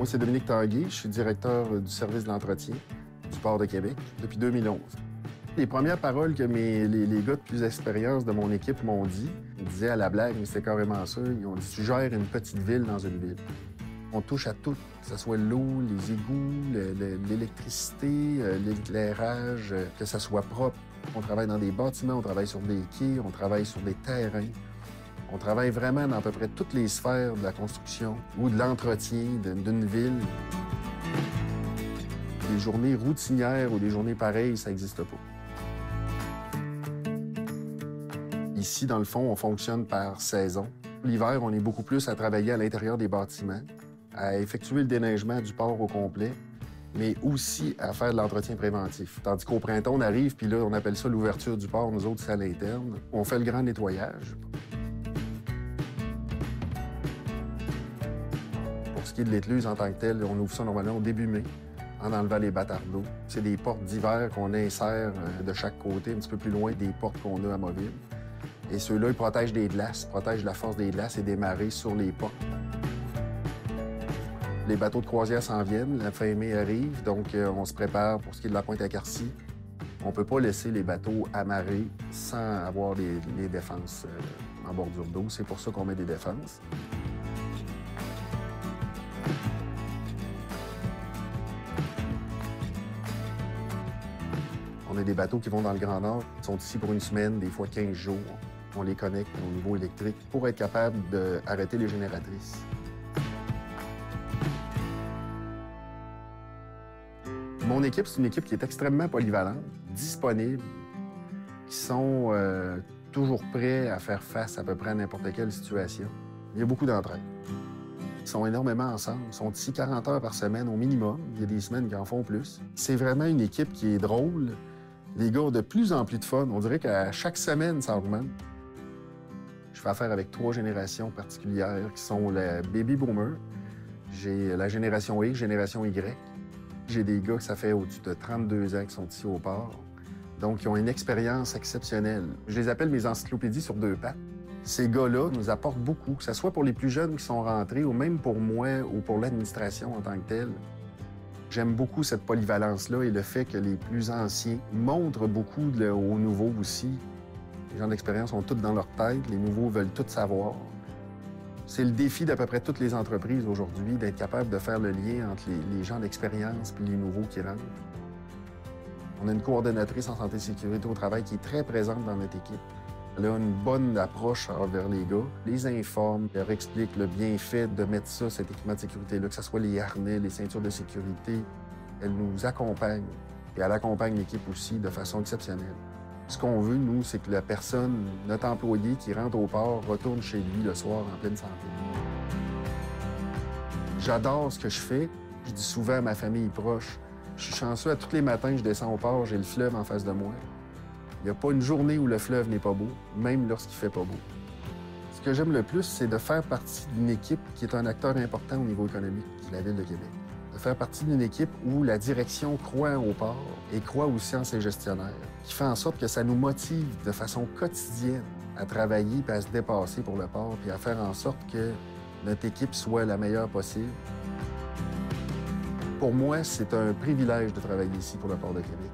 Moi, c'est Dominique Tanguay, je suis directeur du service de l'entretien du Port de Québec depuis 2011. Les premières paroles que les gars de plus d'expérience de mon équipe m'ont dit, ils disaient à la blague, mais c'était carrément ça, ils ont dit « Tu gères une petite ville dans une ville ». On touche à tout, que ce soit l'eau, les égouts, l'électricité, l'éclairage, que ça soit propre. On travaille dans des bâtiments, on travaille sur des quais, on travaille sur des terrains. On travaille vraiment dans à peu près toutes les sphères de la construction ou de l'entretien d'une ville. Des journées routinières ou des journées pareilles, ça n'existe pas. Ici, dans le fond, on fonctionne par saison. L'hiver, on est beaucoup plus à travailler à l'intérieur des bâtiments, à effectuer le déneigement du port au complet, mais aussi à faire de l'entretien préventif. Tandis qu'au printemps, on arrive, puis là, on appelle ça l'ouverture du port. Nous autres, c'est à l'interne. On fait le grand nettoyage. Pour ce qui est de l'écluse en tant que telle, on ouvre ça normalement au début mai, en enlevant les bâtards d'eau. C'est des portes d'hiver qu'on insère de chaque côté, un petit peu plus loin des portes qu'on a amovibles. Et ceux-là, ils protègent des glaces, protègent la force des glaces et des marées sur les portes. Les bateaux de croisière s'en viennent, la fin mai arrive, donc on se prépare pour ce qui est de la Pointe-à-Carcy. On ne peut pas laisser les bateaux amarrés sans avoir les défenses en bordure d'eau. C'est pour ça qu'on met des défenses. On a des bateaux qui vont dans le Grand Nord, qui sont ici pour une semaine, des fois 15 jours. On les connecte au niveau électrique pour être capable d'arrêter les génératrices. Mon équipe, c'est une équipe qui est extrêmement polyvalente, disponible, qui sont toujours prêts à faire face à peu près à n'importe quelle situation. Il y a beaucoup d'entraide. Ils sont énormément ensemble. Ils sont ici 40 heures par semaine au minimum. Il y a des semaines qui en font plus. C'est vraiment une équipe qui est drôle. Les gars ont de plus en plus de fun. On dirait qu'à chaque semaine, ça augmente. Je fais affaire avec 3 générations particulières qui sont la Baby Boomer. J'ai la génération X, génération Y. J'ai des gars que ça fait au-dessus de 32 ans qui sont ici au port. Donc, ils ont une expérience exceptionnelle. Je les appelle mes encyclopédies sur 2 pattes. Ces gars-là nous apportent beaucoup, que ce soit pour les plus jeunes qui sont rentrés ou même pour moi ou pour l'administration en tant que telle. J'aime beaucoup cette polyvalence-là et le fait que les plus anciens montrent beaucoup aux nouveaux aussi. Les gens d'expérience ont tout dans leur tête, les nouveaux veulent tout savoir. C'est le défi d'à peu près toutes les entreprises aujourd'hui, d'être capable de faire le lien entre les gens d'expérience et les nouveaux qui rentrent. On a une coordonnatrice en santé et sécurité au travail qui est très présente dans notre équipe. Elle a une bonne approche envers les gars, les informe, leur explique le bienfait de mettre ça, cet équipement de sécurité-là, que ce soit les harnais, les ceintures de sécurité. Elle nous accompagne et elle accompagne l'équipe aussi de façon exceptionnelle. Ce qu'on veut, nous, c'est que la personne, notre employé qui rentre au port, retourne chez lui le soir en pleine santé. J'adore ce que je fais. Je dis souvent à ma famille proche, je suis chanceux, à tous les matins, je descends au port, j'ai le fleuve en face de moi. Il n'y a pas une journée où le fleuve n'est pas beau, même lorsqu'il fait pas beau. Ce que j'aime le plus, c'est de faire partie d'une équipe qui est un acteur important au niveau économique de la Ville de Québec. De faire partie d'une équipe où la direction croit au port et croit aussi en ses gestionnaires, qui fait en sorte que ça nous motive de façon quotidienne à travailler et à se dépasser pour le port, puis à faire en sorte que notre équipe soit la meilleure possible. Pour moi, c'est un privilège de travailler ici pour le Port de Québec.